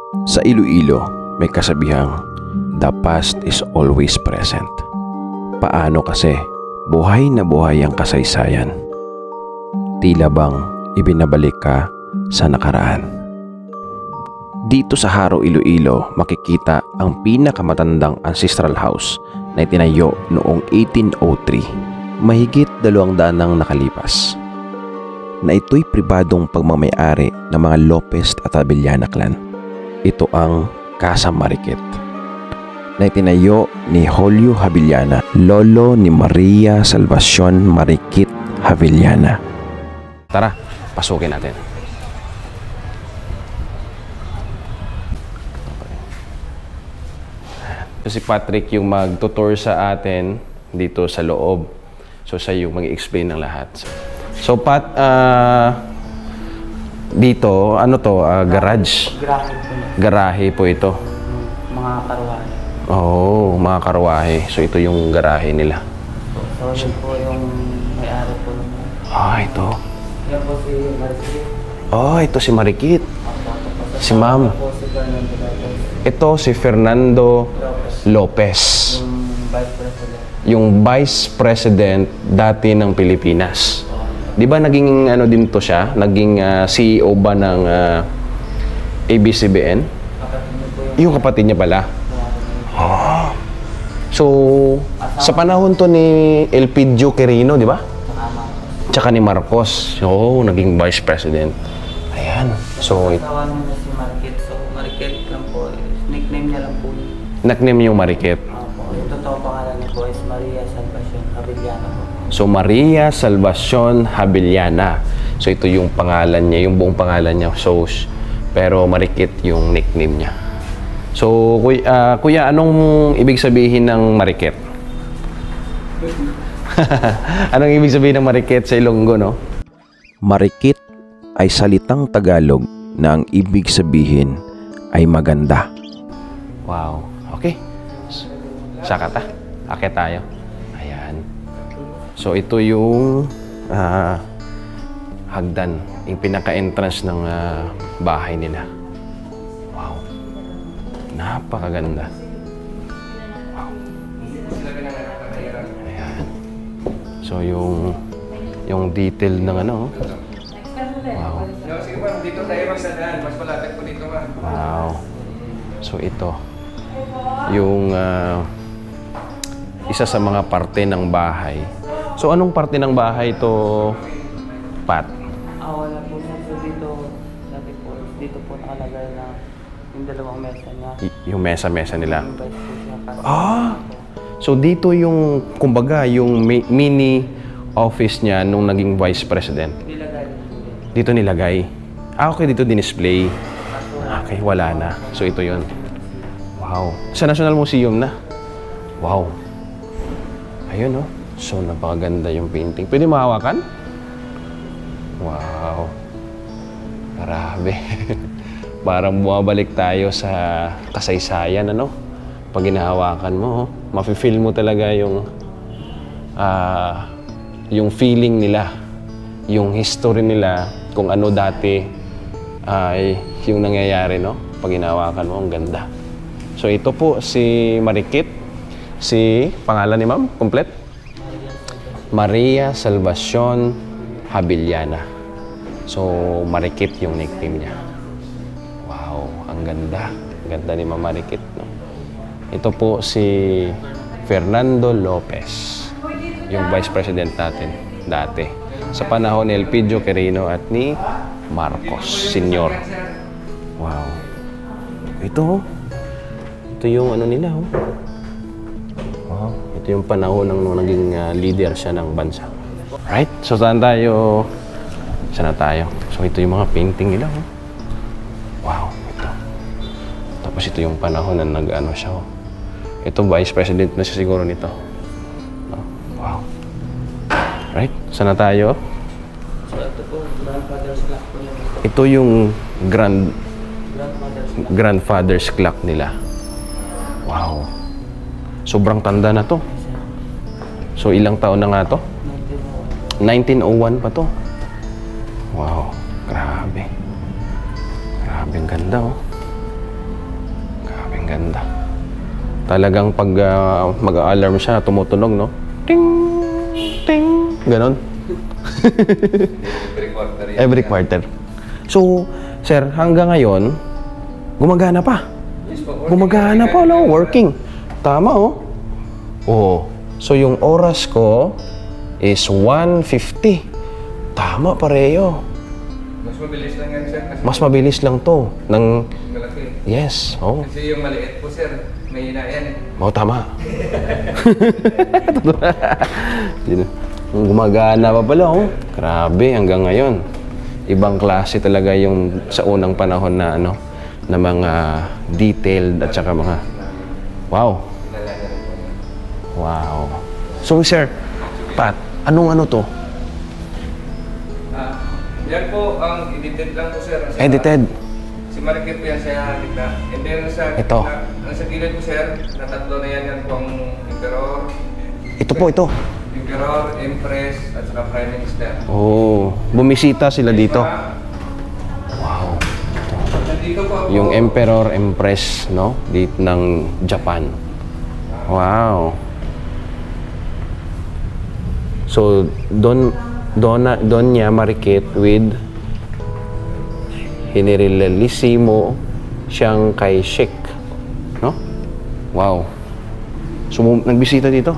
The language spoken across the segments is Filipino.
Sa Iloilo, may kasabihang, the past is always present. Paano kasi buhay na buhay ang kasaysayan? Tila bang ibinabalik ka sa nakaraan. Dito sa Haro, Iloilo, makikita ang pinakamatandang ancestral house na itinayo noong 1803, mahigit 200 nang nakalipas, na ito'y pribadong pagmamayari ng mga Lopez at Habillana clan. Ito ang Casa Marikit, na itinayo ni Julio Habillana, lolo ni Maria Salvacion Marikit Habillana. Tara, pasukin natin. So, si Patrick yung mag-tutor sa atin dito sa loob. So, siya yung mag-explain ng lahat. So, Pat, dito, ano to? Garage? Garahe po ito. Mga karuwahe. Oo, mga karwahe. So, ito yung garahe nila. So, yun po yung may-ari po. Ito. Yan po si Marikit. Ito si Marikit. Si Ma'am. Po si Fernando Lopez. Ito si Fernando Lopez. Yung Vice President. Yung Vice President dati ng Pilipinas. Di ba naging ano din to siya? Naging CEO ba ng ABCBN? Kapatid niyo po Yung kapatid niya pala. So, sa panahon to ni Elpidio Quirino, di ba? Tsaka ni Marcos. So, naging Vice President. Ayan. So, Asawa niya si Marikit. So, Marikit lang po. Nickname niya lang po yun. nickname yung Marikit. Yung totoo pangalan niya po is Maria Salvacion Habillana po. So, Maria Salvacion Habillana. So, ito yung pangalan niya, yung buong pangalan niya. So, pero Marikit yung nickname niya. So, kuya, anong ibig sabihin ng Marikit? Anong ibig sabihin ng Marikit sa Ilonggo, no? Marikit ay salitang Tagalog na ang ibig sabihin ay maganda. Wow. Okay. Saka ta. Akit tayo. Ayan. So, ito yung hagdan. Yung pinaka-entrance ng bahay nila. Wow. Napakaganda. Wow. Ayan. So, yung detail ng ano. Wow. Sige ma'am, dito tayo magsadaan. Mas malapit po dito ma'am. Wow. So, ito. Yung isa sa mga parte ng bahay. So, anong parte ng bahay to, Pat? Wala po siya. So, dito po nakalagay na yung dalawang mesa niya. Yung mesa-mesa nila. Yung vice po siya. So, dito yung, kumbaga, yung mini office niya nung naging Vice President. Nilagay. Dito nilagay. Okay, dito din-display. Okay, wala na. So, ito yun. Wow. Sa National Museum na. Wow. Ayun, oh. So, napakaganda yung painting. Pwede mahawakan? Wow. Grabe. Parang bumabalik tayo sa kasaysayan, ano? Pag hinahawakan mo, oh, mafe-feel mo talaga yung feeling nila, yung history nila, kung ano dati ay yung nangyayari, no? Pag hinahawakan mo, ang ganda. So, ito po si Marikit. Si pangalan ni ma'am, complete? Maria Salvacion Habillana. So, Marikit yung nickname niya. Wow, ang ganda. Ang ganda ni Ma'am Marikit, no? Ito po si Fernando Lopez, yung Vice President natin dati. Sa panahon ni Elpidio Quirino at ni Marcos Sr. Wow. Ito, ito yung ano nila, oh. Wow. Ito yung panahon nung naging leader siya ng bansa. Right? So, saan tayo? Saan na tayo? So, ito yung mga painting nila, oh. Wow, ito. Tapos ito yung panahon na nag-ano siya, oh. Ito, Vice President na siya siguro nito. Oh, wow. Right? Saan na tayo? So, ito po, grandfather's clock po yun. Ito yung grandfather's clock nila. Wow. Sobrang tanda na to. So, ilang taon na nga to? 1901 pa to. Wow. Grabe. Grabe, ang ganda, oh. Ganda. Talagang pag mag-alarm siya, tumutunog, no? Ting! Ting! Ganon. Every quarter yan. Every quarter. So, sir, hanggang ngayon, gumagana pa. Yes po. Gumagana pa, no? Working. Tama, oh. Oh. So, yung oras ko is 1:50. Tama, pareho. Mas mabilis lang yan, sir. Kasi Mas mabilis lang to. Ng... malaki. Yes, oh. Kasi yung maliit po, sir, may hina yan. Oh, tama. Gumagana pa pala, oh. Grabe, hanggang ngayon. Ibang klase talaga yung sa unang panahon na ano, na mga detailed at saka mga wow. Wow. So, sir, Pat, anong ano to? Yan po ang edited lang po, sir. Edited. Si Marikit po yan sa gitna. And then sa Ito. Sa gilid po, sir, na tatlo na yan, yan po ang Emperor, Ito po, ito. Emperor, Empress, at saka Prime Minister. Oh, bumisita sila dito. Wow. Nandito po ako. Yung Emperor, Empress, no? Dito ng Japan. Wow. So, Doon niya Marikit with Generalissimo siyang kay Sheikh. No? Wow. So, nagbisita dito?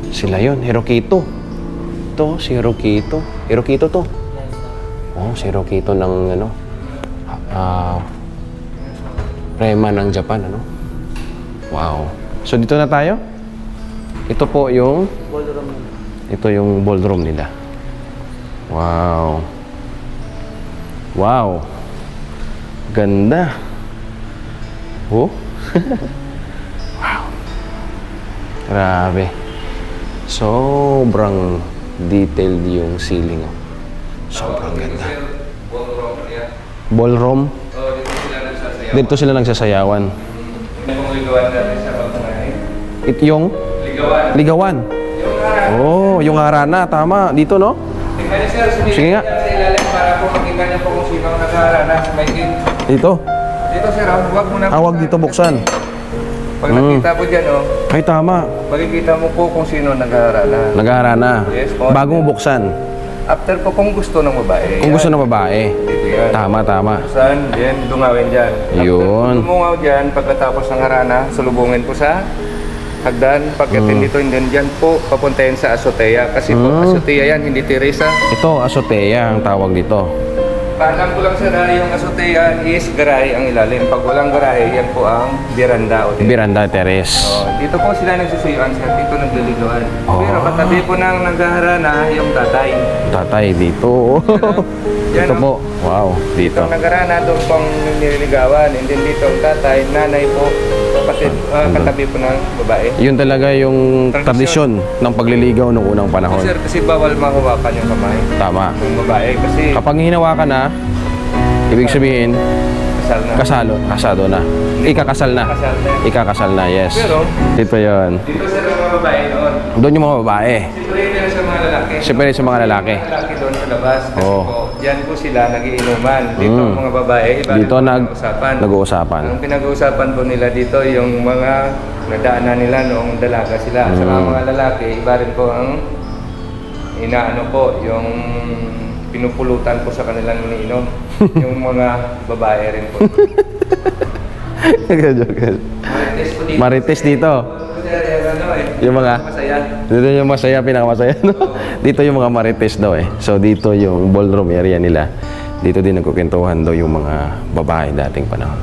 Sila yun. Hirohito. Ito, si Hirohito. Hirohito to. Oh, si Hirohito ng ano, prema ng Japan, ano? Wow. So, dito na tayo. Ito po yung Ballroom. ito yung ballroom nila. Wow. Wow. Ganda. Oh. Wow. Grabe. Sobrang detailed yung ceiling. Oh. Sobrang ganda. Ballroom, yan. Ballroom. Oh, dito sila nagsasayaw. Dito sila nagsasayawan. Yung mga ligawan natin sa pagkakain. Yung Ligawan. ligawan. Yung harap. Oh, yung harana. Tama. Dito, no? Tingnan niyo, sir, sumilip Sige nga. yan sa ilalim para po makita niyo po kung sino ang naghaharana sa may gate. Dito. Dito, sir, huwag mo na. Awag dito buksan. Pag nakita po dyan, oh, Ay, tama. makikita mo po kung sino naghaharana. Nagharana. Yes, po. Bago mo buksan. After po kung gusto ng babae. Kung gusto ng babae. Dito yan. Tama, tama. Saan? Yan, dungawin dyan. Yun. After dumungaw dyan, pagkatapos ng harana, sulubungin po sa hagdan. Pagkatin dito, and then dyan po, papuntahin sa azotea. Kasi po, azotea yan, hindi teresa. Ito, azotea ang tawag dito. Paalam ko lang sir, yung azotea is garahe ang ilalim. Pag walang garahe, yan po ang biranda o terrace. Biranda Terrace. Oh, dito po sila nagsusuyuan sir, dito nagliligawan. Oh. Pero katabi po ng naghaharana yung tatay. Tatay dito. Yan, Ito po. Wow, Dito dito. ang nagharana, doon pong nililigawan. And then dito ang tatay, nanay po, kapatid, katabi po ng babae. Yun talaga yung tradisyon ng pagliligaw noong unang panahon. Sir, kasi bawal mahawakan yung kamay Tama. ng babae kasi Kapag hinawa ka na, ibig sabihin, kasal na. kasado na. Ikakasal na. Kasal na. Ikakasal na, yes. Pero, Dito yon. dito sir ang mga babae noon. Doon yung mga babae. Siyempre yun sa mga lalaki. Siyempre sa mga lalaki. Mga lalaki doon sa labas. Kasi Oo. po, dyan po sila nagiinuman. Dito ang mga babae, iba rin Dito po pinag-uusapan. nag-uusapan. Ang pinag-uusapan po nila dito, yung mga nadaanan nila noong dalaga sila. Sa mga lalaki, iba rin po ang inaano po, yung pinupulutan po sa kanilang iniinom. Yung mga babae rin po. Marites po dito. Marites dito. Yung mga- Masaya. Dito yung masaya, pinakamasaya. No? Dito yung mga marites daw eh. So dito yung ballroom area nila. Dito din nagkukwentuhan daw yung mga babae dating panahon.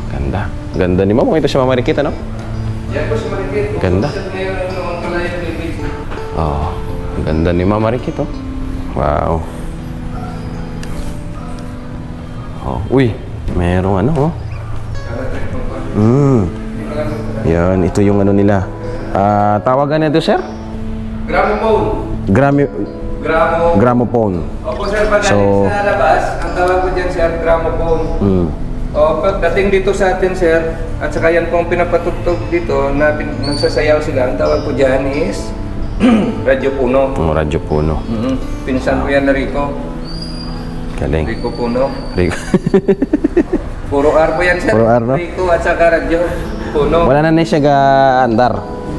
Ganda. Ganda ni Mama. Ito si Mama Marikit, ano? Yan po si Marites. Ganda. Ngayon, noong pala yung Philippines. Oh, ganda ni Mama Marikit, oh. Wow. Oh, uy, merong ano, oh. Yan, ito yung ano nila. Tawagan nito, sir? Gramophone. Gramophone. Opo sir, pag So- sa labas, ang tawag ko dyan sir, gramophone. O pagdating dito sa atin sir, at saka yan pong pinapatugtog dito na nagsasayaw sila, ang tawag ko dyan is Radyo Puno. Radyo Puno. Pinsan ko yan na Rico. Galing. Rico Puno. Rico. Puro R po yan, sir. Puro R, no? Rico at saka radyo. Puno. Wala na siya ga-andar.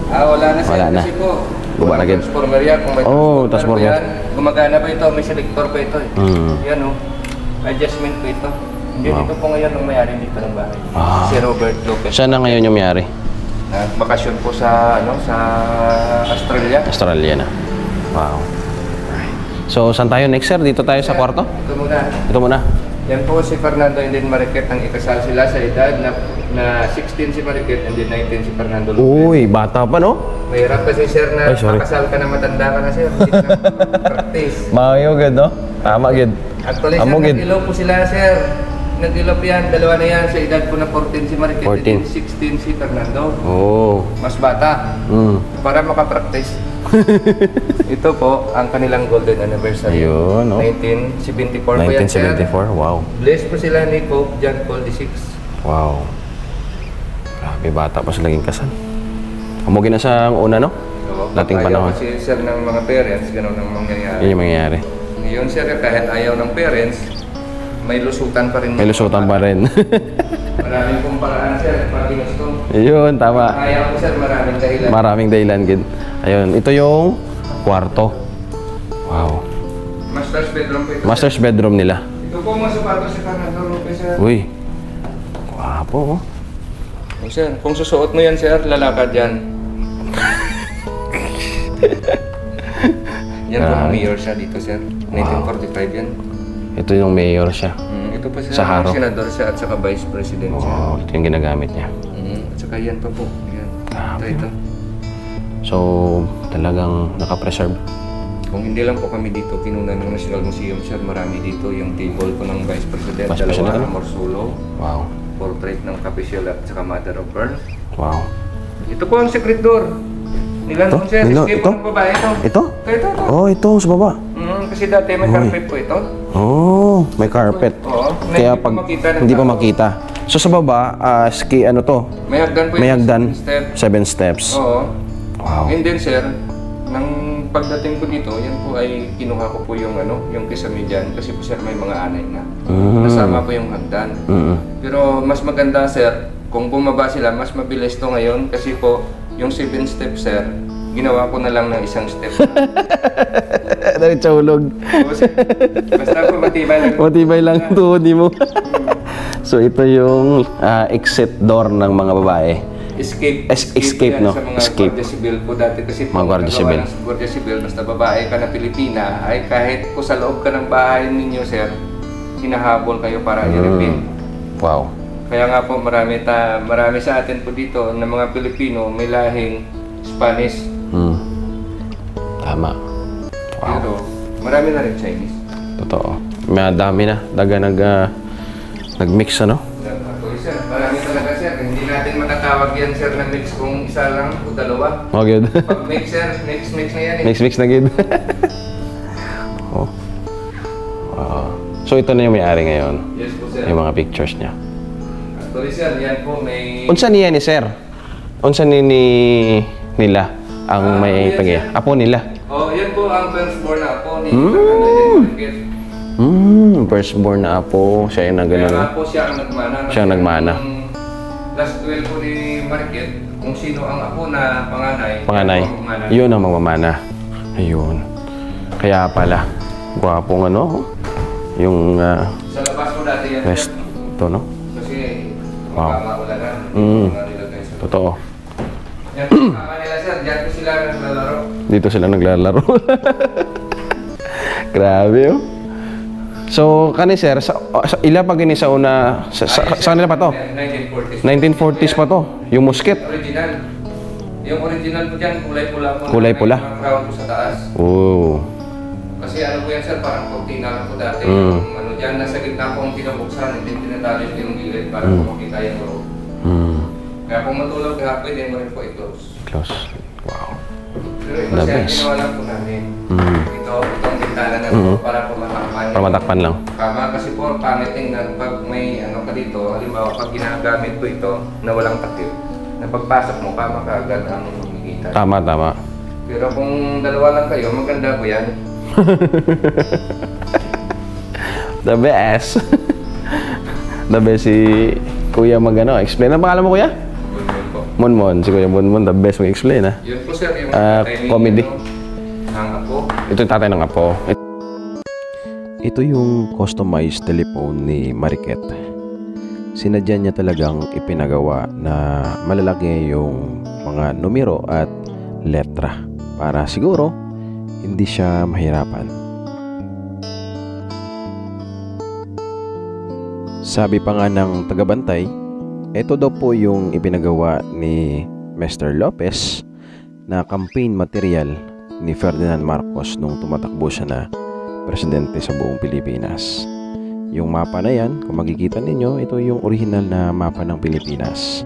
Wala na, sir. Wala na. Kasi po, Guba na gid. transformer yan. Kung may Oh, transformer transformer. po yan, gumagana pa ito. May selector pa ito. Yan, oh. Adjustment po ito. Yun, Wow. ito po ngayon ang may-ari dito ng bahay. Ah. Si Robert Lopez. Siya na ngayon yung may-ari. Bakasyon po sa, sa Australia. Australia na. Wow. Alright. So, saan tayo next, sir? Dito tayo sa kwarto? Ito muna. Ito muna. Yan po si Fernando and then Mariket ang ikasal sila sa edad na 16 si Mariket and then 19 si Fernando Lopez. Uy, bata pa, no? Mahirap kasi sir na Ay, sorry. makasal ka na matanda ka na sir. Hindi ka practice. Mayo, good, no? Tama, good. Actually sir, Amo, good. nag-ilaw po sila sir. Nag-ilaw yan, dalawa na yan. Sa edad po na 14 si Mariket and then 16 si Fernando. Oh. Mas bata. Para makapractice. Ito po ang kanilang golden anniversary. Ayun, no? 1974 po yan sir. 1974, wow. Blessed po sila ni Pope John Paul VI. Wow. Grabe, bata pa sila naging kasal. Umugin na sa una, no? So, Dating pag panahon. ayaw kasi sir ng mga parents, ganun ang mangyayari. Yun yung mangyayari. Ngayon sir, kahit ayaw ng parents, may lusutan pa rin. May lusutan pa rin. Maraming kong paraan sir, pag ginusto. Yun, tama. Ayaw ko sir, maraming dahilan. Maraming dahilan, good. Ayun, ito yung kwarto. Wow. Master's bedroom po ito. Master's bedroom nila. Ito po mga sapatos si Fernando Lopez sir. Uy. Guwapo, oh. Oh, sir, kung susuot mo yan sir, lalakad yan. Yan po ang mayor siya dito sir. 1945 yan. Ito yung mayor siya. Ito po sir, Sa Haro. senador siya at saka vice president siya. Wow, ito yung ginagamit niya. At saka yan pa po. Yan. Ito. So, talagang nakapreserve. Kung hindi lang po kami dito, kinunan ng National Museum sir, marami dito yung table po ng Vice President, Vice President, dalawa ano? Morsulo, Wow. portrait ng Capiciol at saka Mother of Pearl. Wow. Ito po ang secret door. Nilan Ito? po sir, Nilo? escape Ito? ng babae ito. Ito? Ito. Oh, ito sa baba. Kasi dati may carpet po ito. Oh, may carpet. Oo. Kaya Hindi pa pag makita ng hindi pa tao. makita. So sa baba, ski ano to? May hagdan po May ito, hagdan. 7 step. 7 steps. Oo. Wow. And then sir, nang pagdating ko dito, yan po ay kinuha ko po yung yung kisame dyan kasi po sir may mga anay na. Kasama po yung hagdan. Pero mas maganda sir, kung bumaba sila, mas mabilis to ngayon kasi po yung 7 steps sir, ginawa ko na lang ng isang step. Diretso hulog. Oo, sir. Basta po matibay lang. Matibay lang tuhod mo. So ito yung exit door ng mga babae. Escape. Escape, yan no? Sa mga Escape. Guardia Civil po dati kasi po Mga Guardia nagawa Civil. ng Guardia Civil, basta babae ka na Pilipina, ay kahit po sa loob ka ng bahay ninyo sir, hinahabol kayo para i-repeat. Wow. Kaya nga po marami sa atin po dito na mga Pilipino may lahing Spanish. Tama. Wow. Pero marami na rin Chinese. Totoo. Madami na. Daga nag-mix, ano? Actually sir, marami talaga sir. Hindi natin matatawag yan sir na mix kung isa lang o dalawa. Oh, good. Pag mix sir, mix na yan eh. Mix na good. Oh. Wow. So ito na yung may-ari ngayon. Yes po sir. Yung mga pictures niya. Actually sir, yan po may... Unsa niya ni sir? Unsa ni nila ang may yes, pagya? sir. Apo nila. Oh, yan po ang firstborn na apo ni Fernando Marquez. Firstborn na apo. Siya yung Kaya nagano. nga po siya ang nagmana. Siya ang nagmana. Yung last duel po ni Marquez, kung sino ang apo na panganay. Panganay. yan po ang magmana. Yun ang mamamana. Ayun. Kaya pala. Gwapong ano. Yung Sa labas po dati yan. rest. sir. Ito, no? Kasi Wow. makaulanan. Nilagay sa... Totoo. Yan po ang kanila sir, diyan po sila naglalaro. Dito sila naglalaro. Grabe, oh. So, kani sir, ila pa gini sa una, sa kanila pa to? 1940s. 1940s pa to, yung musket. Original. Yung original po dyan, kulay pula po. Kulay pula. May mga crown po sa taas. Oh. Kasi ano po yan sir, parang kortina lang po dati. Yung ano dyan, nasa gitna po ang pinabuksan, hindi tinatalis yung gilid para po makita yung loob. Kaya kung matulog ka, pwede mo rin po i-close. Close. Wow. Pero ito The sir, best. ginawa lang po namin. Itong bintana na po para po matakpan. Para matakpan lang. Tama, kasi po pangit tingnan pag may ano ka dito, halimbawa pag ginagamit po ito na walang takip, na pagpasok mo, kama kaagad ang makikita. Tama, tama. Pero kung dalawa lang kayo, maganda po yan. The best. The best si Kuya magano. Explain ang pangalan mo, Kuya? Monmon. Si Kuya Monmon, the best mag-explain, ha? Yun po sir, yung comedy. Ang apo. Ito yung tatay ng apo. Ito yung customized telephone ni Mariket. Sinadya niya talagang ipinagawa na malalaki yung mga numero at letra para siguro hindi siya mahirapan. Sabi pa nga ng tagabantay, ito daw po yung ipinagawa ni Mr. Lopez na campaign material ni Ferdinand Marcos nung tumatakbo siya na presidente sa buong Pilipinas. Yung mapa na yan, kung makikita ninyo, ito yung original na mapa ng Pilipinas.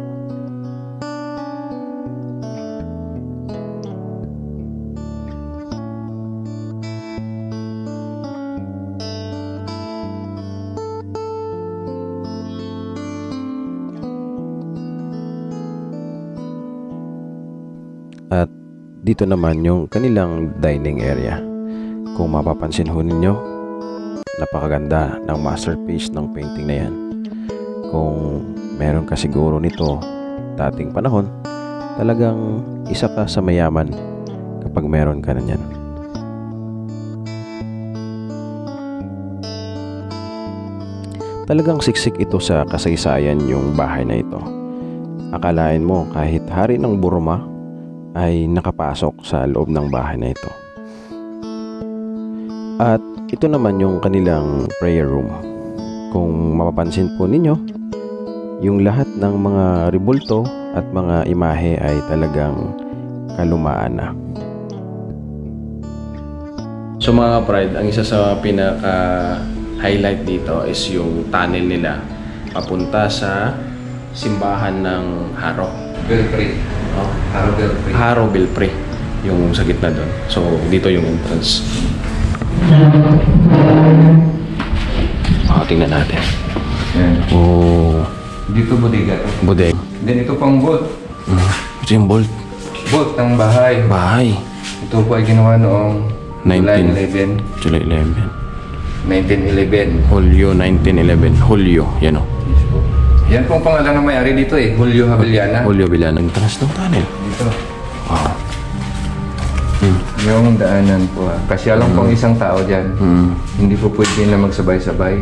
At dito naman yung kanilang dining area. Kung mapapansin ho ninyo, napakaganda ng masterpiece ng painting na yan. Kung meron ka siguro nito dating panahon, talagang isa ka sa mayaman kapag meron ka na yan. Talagang siksik ito sa kasaysayan yung bahay na ito. Akalain mo kahit hari ng Burma ay nakapasok sa loob ng bahay na ito. At ito naman yung kanilang prayer room. Kung mapapansin po ninyo, yung lahat ng mga rebulto at mga imahe ay talagang kalumaan na. So mga pride, ang isa sa pinaka-highlight dito is yung tunnel nila papunta sa simbahan ng Haro. Belfry. Oh, Haro Belfry. Haro Belfry, yung sa gitna doon. So dito yung entrance. Tingnan natin. Yan. Oh, Dito bodega to. bodeg. Then ito pang bolt. Ito yung bolt. Bolt ng bahay. Bahay. Ito po ay ginawa noong July 11. July 11. 1911. Hulyo 1911. Hulyo, yan o. Yes po. Yan po ang pangalan ng may-ari dito eh. Julio Havillana. Hulyo Bilan. Ang tanas ng tunnel. Dito. Wow. Yung daanan po ha. Kasi alam pong isang tao dyan. Hindi po pwede na magsabay-sabay.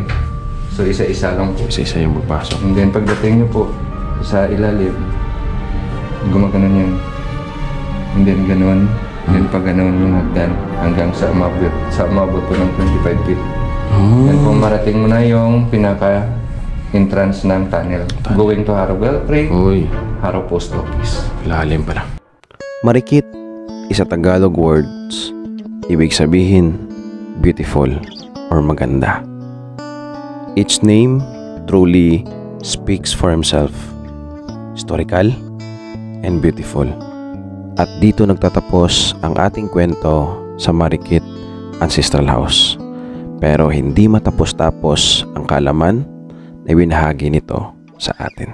So isa-isa lang po. Isa-isa yung magpasok. And then pagdating nyo po sa ilalim, gumaganon yan. And then ganon. Then pag ganon yung hagdan hanggang sa umabot po ng 25 feet. Then kung marating mo na yung pinaka-entrance ng tunnel. Going to Haro Belfry, Uy, Haro Post Office. lalim pala. Marikit is a Tagalog words. Ibig sabihin, beautiful or maganda. Each name truly speaks for himself. Historical and beautiful. At dito nagtatapos ang ating kwento sa Marikit Ancestral House. Pero hindi matapos-tapos ang kaalaman na ibinahagi nito sa atin.